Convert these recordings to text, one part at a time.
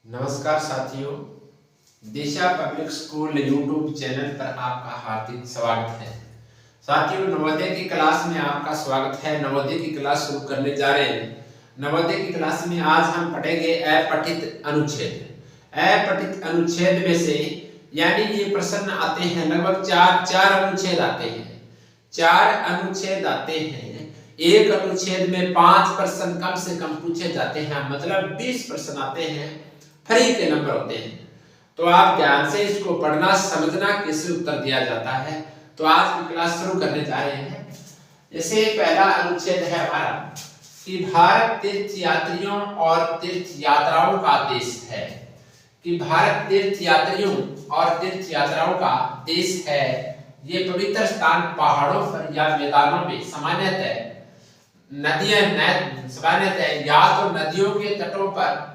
नमस्कार साथियों, दिशा public school YouTube channel पर आपका हार्दिक स्वागत है। साथियों, नवोदय की क्लास में आपका स्वागत है। नवोदय की क्लास शुरू करने जा रहे हैं। नवोदय की क्लास में आज हम पढ़ेंगे अपठित अनुच्छेद। अपठित अनुच्छेद में से यानी ये प्रश्न आते हैं, लगभग चार अनुच्छेद आते हैं। 4 अनुच्छेद आते हैं। एक अनुच्छेद में 5 प्रश्न कम से कम पूछे जाते हैं, मतलब 20 प्रश्न आते हैं, फ्री के नंबर होते हैं। तो आप ध्यान से इसको पढ़ना, समझना कैसे उत्तर दिया जाता है। तो आज की क्लास शुरू करने जा रहे हैं। जैसे पहला अनुच्छेद है हमारा कि भारत तीर्थ यात्रियों और तीर्थ यात्राओं का देश है। कि भारत तीर्थ यात्रियों और तीर्थ यात्राओं का देश है। ये पवित्र स्थान पहाड़ों पर या मैदानों में सामान्यतः या तो नदियों के तटों पर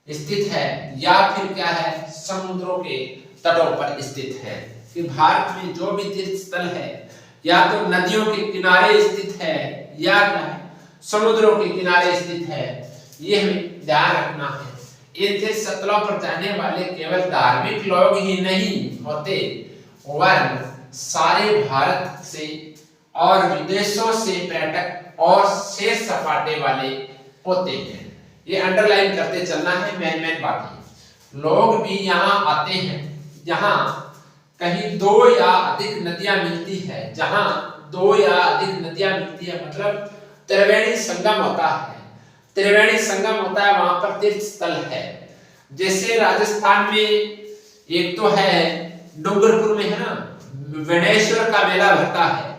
स्थित है या फिर क्या है, समुद्रों के तटों पर स्थित है। कि भारत में जो भी तीर्थ स्थल है या तो नदियों के किनारे स्थित है या क्या है, समुद्रों के किनारे स्थित है। ये हमें ध्यान रखना है। इन तीर्थ स्थलों पर जाने वाले केवल धार्मिक लोग ही नहीं होते, वरन सारे भारत से और विदेशों से पर्यटक और सैर सपाटे वाले होते हैं। ये अंडरलाइन करते चलना है, मेन बात है। लोग भी यहाँ आते हैं जहाँ कहीं 2 या अधिक नदियां मिलती है। जहाँ 2 या अधिक नदियां मिलती है मतलब त्रिवेणी संगम होता है। त्रिवेणी संगम होता है, वहां पर तीर्थ स्थल है। जैसे राजस्थान में एक तो है डूंगरपुर में, है ना, बेणेश्वर का मेला भरता है।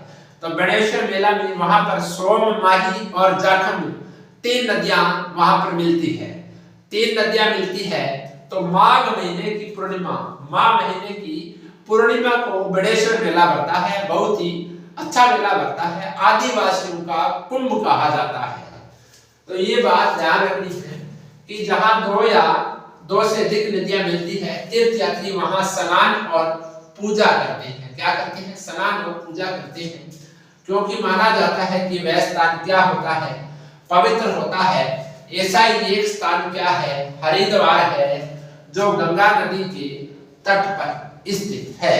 तो बेणेश्वर मेला में वहां पर सोम, माही और जाखम 3 नदियां वहां पर मिलती है। 3 नदियां मिलती है। तो माघ महीने की पूर्णिमा को बेणेश्वर मेला भरता है। बहुत ही अच्छा मेला भरता है। आदिवासियों का कुंभ कहा जाता है। तो ये बात ध्यान रखनी है कि जहां 2 या 2 से अधिक नदियां मिलती है, तीर्थ यात्री वहां स्नान और पूजा करते हैं। क्या करते हैं? स्नान और पूजा करते हैं। क्योंकि माना जाता है कि वह स्थान क्या होता है, पवित्र होता है। ऐसा ही एक स्थान क्या है, हरिद्वार है, जो गंगा नदी के तट पर स्थित है।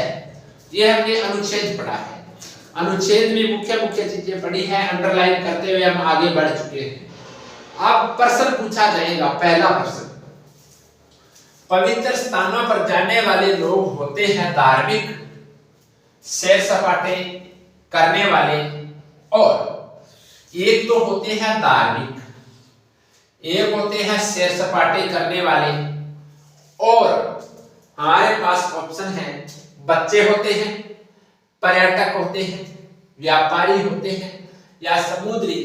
यह हमने अनुच्छेद पढ़ा है। अनुच्छेद में मुख्य चीजें पढ़ी है, अंडरलाइन करते हुए हम आगे बढ़ चुके हैं। अब प्रश्न पूछा जाएगा। पहला प्रश्न, पवित्र स्थानों पर जाने वाले लोग होते हैं धार्मिक, सैर सपाटे करने वाले, और एक तो होते हैं धार्मिक, एक होते हैं सैर सपाटे करने वाले, और हमारे पास ऑप्शन है बच्चे होते हैं, पर्यटक होते हैं, व्यापारी होते हैं या समुद्री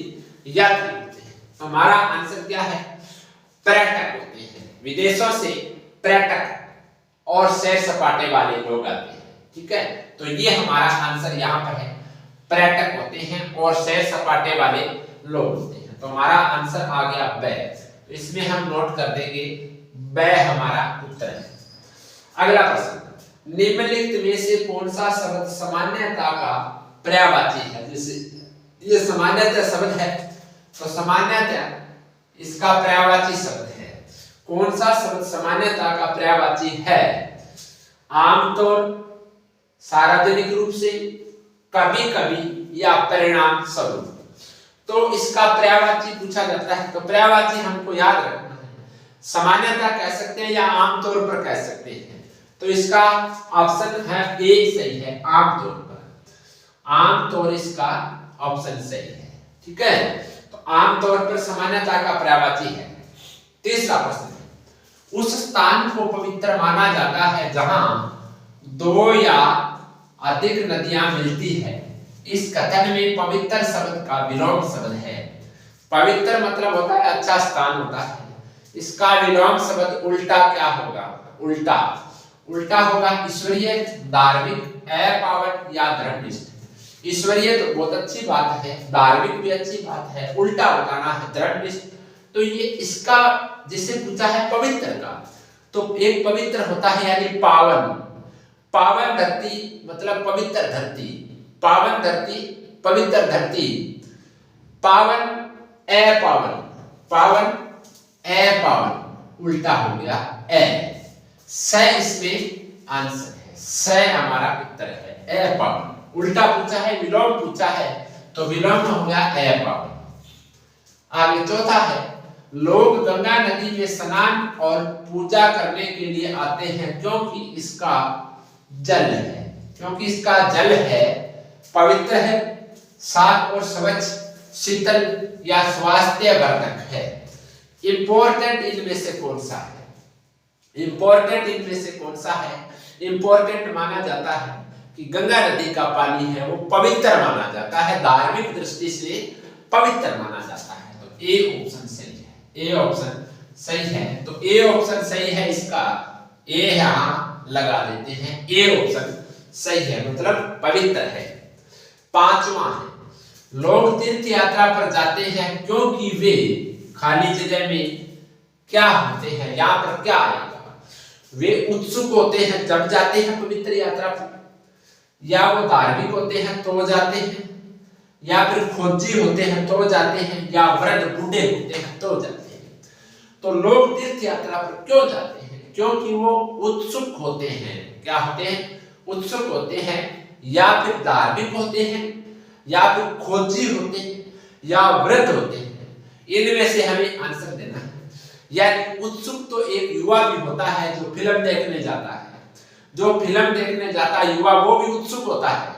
यात्री होते हैं। हमारा आंसर क्या है? पर्यटक होते हैं। विदेशों से पर्यटक और सैर सपाटे वाले लोग आते हैं। ठीक है, तो ये हमारा आंसर यहाँ पर है। पर्यटक होते हैं और सैर सपाटे वाले लोग होते हैं। तो हमारा आंसर आ गया ब। तो इसमें हम नोट कर देंगे ब हमारा उत्तर है। अगला प्रश्न, निम्नलिखित में से कौन सा शब्द सामान्यता का पर्यायवाची है? जैसे ये सामान्यता शब्द है, तो सामान्यता इसका पर्यायवाची शब्द है। कौन सा शब्द सामान्यता का पर्यायवाची है? आमतौर, सार्वजनिक रूप से, कभी कभी या परिणाम स्वरूप। तो इसका पर्यायवाची पूछा जाता है। तो पर्यायवाची हमको याद रखना है। सामान्यता कह सकते हैं या आमतौर पर कह सकते हैं। तो इसका ऑप्शन है ए सही है, आमतौर पर। आमतौर इसका ऑप्शन सही है। ठीक है, तो आमतौर पर सामान्यता का पर्यायवाची है। तीसरा प्रश्न, उस स्थान को पवित्र माना जाता है जहां 2 या अधिक नदियां मिलती है। इस कथन में पवित्र शब्द का विलोम शब्द है। पवित्र मतलब होता है अच्छा स्थान होता है। इसका विलोम शब्द उल्टा क्या होगा? उल्टा होगा ईश्वरीय, धार्मिक, अपावन या धर्मनिष्ठ। ईश्वरीय तो बहुत अच्छी बात है, धार्मिक भी अच्छी बात है, उल्टा बताना है धर्मनिष्ठ। तो ये इसका जिसे पूछा है पवित्र का, तो एक पवित्र होता है यानी पावन। पावन धरती मतलब पवित्र धरती, पावन धरती, पवित्र धरती। पावन, अपावन, पावन, अपावन। उल्टा हो गया ए। स इसमें आंसर है, स हमारा उत्तर है, ए पावन। उल्टा पूछा है, विलोम पूछा है, तो विलोम हो गया ए पावन। आगे चौथा है, लोग गंगा नदी में स्नान और पूजा करने के लिए आते हैं क्योंकि इसका जल है, क्योंकि इसका जल है, पवित्र है, साफ और स्वच्छ, शीतल या स्वास्थ्यवर्धक है। इंपॉर्टेंट इनमें से कौन सा है? इंपॉर्टेंट इनमें से कौन सा है? इंपॉर्टेंट माना जाता है कि गंगा नदी का पानी है वो पवित्र माना जाता है, धार्मिक दृष्टि से पवित्र माना जाता है। तो ए ऑप्शन सही है, ए ऑप्शन सही है। तो ए ऑप्शन सही है, इसका ए यहां लगा देते हैं, ए ऑप्शन सही है, मतलब पवित्र है। पांचवा है, लोग तीर्थ यात्रा पर जाते हैं क्योंकि वे खाली जगह में क्या होते हैं, यहाँ पर क्या आएगा? वे उत्सुक होते हैं जब जाते हैं पवित्र यात्रा पर, या वो धार्मिक होते हैं तो जाते हैं, या फिर खोजी होते हैं तो जाते हैं, या वृद्ध बूढ़े होते हैं तो जाते हैं। तो लोग तीर्थ यात्रा पर क्यों जाते हैं? क्योंकि वो उत्सुक होते हैं। क्या होते हैं? उत्सुक होते हैं, या फिर धार्मिक होते हैं, या फिर खोजी होते हैं, या वृद्ध होते हैं। इनमें से हमें आंसर देना है। यानी उत्सुक तो एक युवा भी होता है जो फिल्म देखने जाता है, जो फिल्म देखने जाता है युवा वो भी उत्सुक होता है,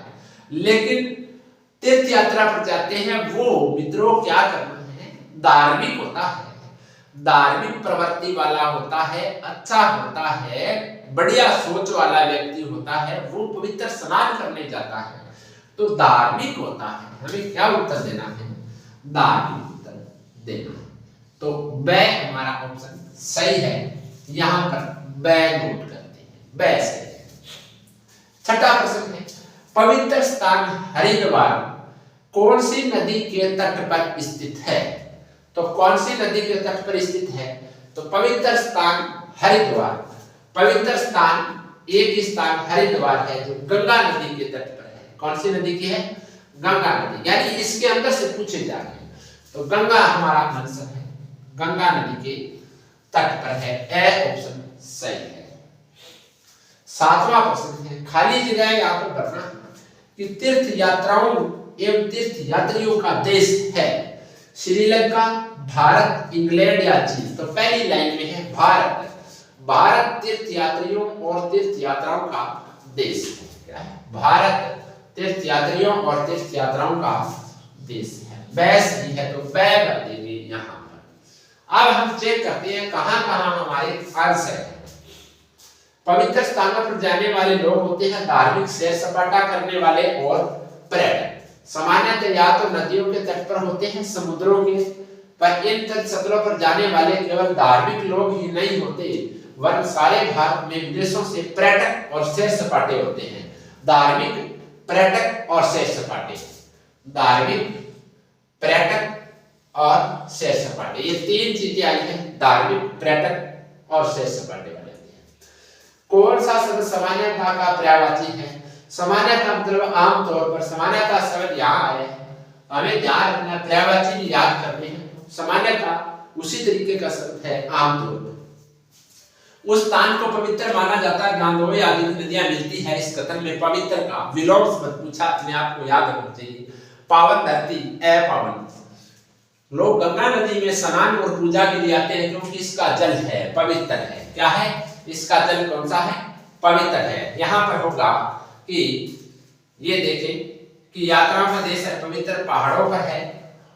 लेकिन तीर्थ यात्रा पर जाते हैं वो मित्रों क्या करना है? धार्मिक होता है, धार्मिक प्रवृत्ति वाला होता है, अच्छा होता है, बढ़िया सोच वाला व्यक्ति होता है, वो पवित्र स्नान करने जाता है, तो धार्मिक होता है। हमें क्या उत्तर देना है? धार्मिक उत्तर देना है। तो ब हमारा ऑप्शन सही है, यहां पर ब नोट करते हैं, ब सही है। छठा प्रश्न है, पवित्र स्थान हरिद्वार कौन सी नदी के तट पर स्थित है? तो कौन सी नदी के तट पर स्थित है? तो पवित्र स्थान हरिद्वार, पवित्र स्थान एक स्थान हरिद्वार है जो गंगा नदी के तट पर है। कौन सी नदी की है? गंगा नदी, यानी इसके अंदर से पूछे जा रहे हैं, तो गंगा हमारा आंसर है, गंगा नदी के तट पर है, ए ऑप्शन सही है। सातवां प्रश्न है, खाली जगह यहाँ पर भरना कि तीर्थ यात्राओं एवं तीर्थ यात्रियों का देश है श्रीलंका, भारत, इंग्लैंड या चीन। तो पहली लाइन में है भारत, भारत तीर्थ यात्रियों और तीर्थ यात्राओं का देश है। क्या है? भारत तीर्थ यात्रियों और तीर्थ यात्राओं का देश है। वैस ही है तो वै कर देंगे यहाँ पर। अब हम चेक करते हैं कहां कहां हमारे आंसर है। पवित्र स्थानों पर जाने वाले लोग होते हैं धार्मिक सैर सपाटा करने वाले और पर्यटक। सामान्यतः या तो नदियों के तट पर होते हैं, समुद्रों के, पर इन तट स्थलों पर जाने वाले केवल धार्मिक लोग ही नहीं होते, वरन सारे भारत में विदेशों से पर्यटक और सैर सपाटे होते हैं। धार्मिक, पर्यटक और सैर सपाटे, धार्मिक, पर्यटक और सैर सपाटे, ये तीन चीजें आई हैं, धार्मिक, पर्यटक और सैर सपाटे वाले। कौन सा शब्द सामान्यतः का पर्यायवाची है? सामान्यतः मतलब आमतौर पर, सामान्यतः शब्द यहाँ आए हैं, हमें ध्यान रखना पर्यायवाची भी याद करने हैं। सामान्यतः उसी तरीके का शब्द है आमतौर पर। उस स्थान को पवित्र माना जाता है जहां दो या अधिक नदियां मिलती है। इस कथन में पवित्र का विलोम शब्द पूछा, अपने आप को याद रखना चाहिए। पावन धरती, अपावन। लोग गंगा नदी में स्नान और पूजा के लिए आते हैं क्योंकि इसका जल है, पवित्र है। क्या है? इसका जल कौन सा है? पवित्र है। यहाँ पर होगा कि ये देखें कि यात्राओं का देश है, पवित्र पहाड़ों पर है,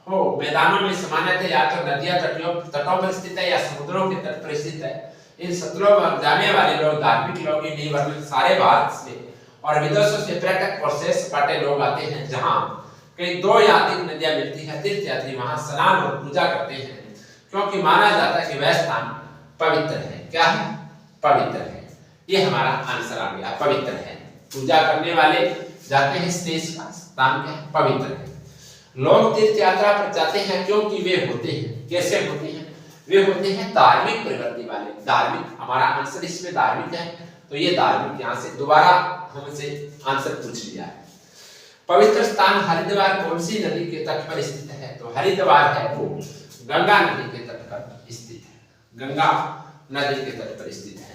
हो मैदानों में सामान्यतः या तो नदियां तटों पर स्थित है या समुद्रों के तट पर स्थित है। इन सत्रों पर जाने वाले लोग धार्मिक लोग ही नहीं वरन सारे भारत से और विदेशों से पर्यटक और सैर सपाटे लोग आते हैं। जहाँ कहीं दो या अधिक नदियां मिलती है, तीर्थ यात्री वहां स्नान और पूजा करते हैं क्योंकि माना जाता है कि वह स्थान पवित्र है। क्या है? पवित्र है। ये हमारा आंसर आ गया, पवित्र है। पूजा करने वाले जाते हैं, देश का स्थान क्या है? पवित्र है। लोग तीर्थ यात्रा पर जाते हैं क्योंकि वे होते हैं, कैसे होते हैं? वे होते हैं धार्मिक प्रवृत्ति वाले। धार्मिक, हमारा आंसर इसमें धार्मिक है, तो ये धार्मिक यहाँ से दोबारा हमसे आंसर पूछ लिया है। पवित्र स्थान हरिद्वार कौन सी नदी के तट पर स्थित है? तो हरिद्वार है वो गंगा नदी के तट पर स्थित है। गंगा नदी के तट पर स्थित है।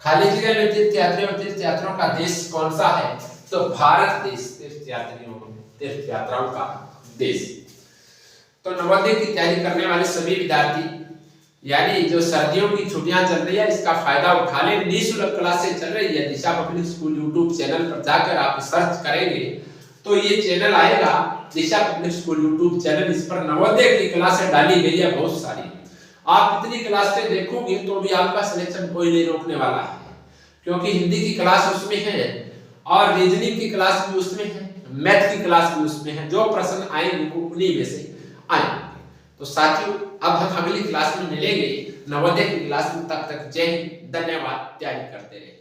खाली जगह में तीर्थयात्रियों का देश कौन सा है? तो भारत देश तीर्थयात्राओं का देश। तो नवोदय की तैयारी करने वाले सभी विद्यार्थी यानी जो सर्दियों की छुट्टियां चल रही है इसका फायदा उठा लें। निःशुल्क क्लासेस चल रही है दिशा पब्लिक स्कूल यूट्यूब चैनल पर जाकर आप सर्च करेंगे तो ये चैनल आएगा, दिशा पब्लिक स्कूल यूट्यूब चैनल। इस पर नवोदय की क्लासें डाली गई है बहुत सारी। आप इतनी क्लासें देखोगे तो भी आपका सिलेक्शन कोई नहीं रोकने वाला है, क्योंकि हिंदी की क्लास उसमें है और रीजनिंग की क्लास भी उसमें है, मैथ की क्लास भी उसमें है। जो प्रश्न आएंगे वो उन्हीं में से आएंगे। तो साथियों अब हम अगली क्लास में मिलेंगे नवोदय की क्लास में। तब तक जय हिंद, धन्यवाद, तैयारी करते रहिए।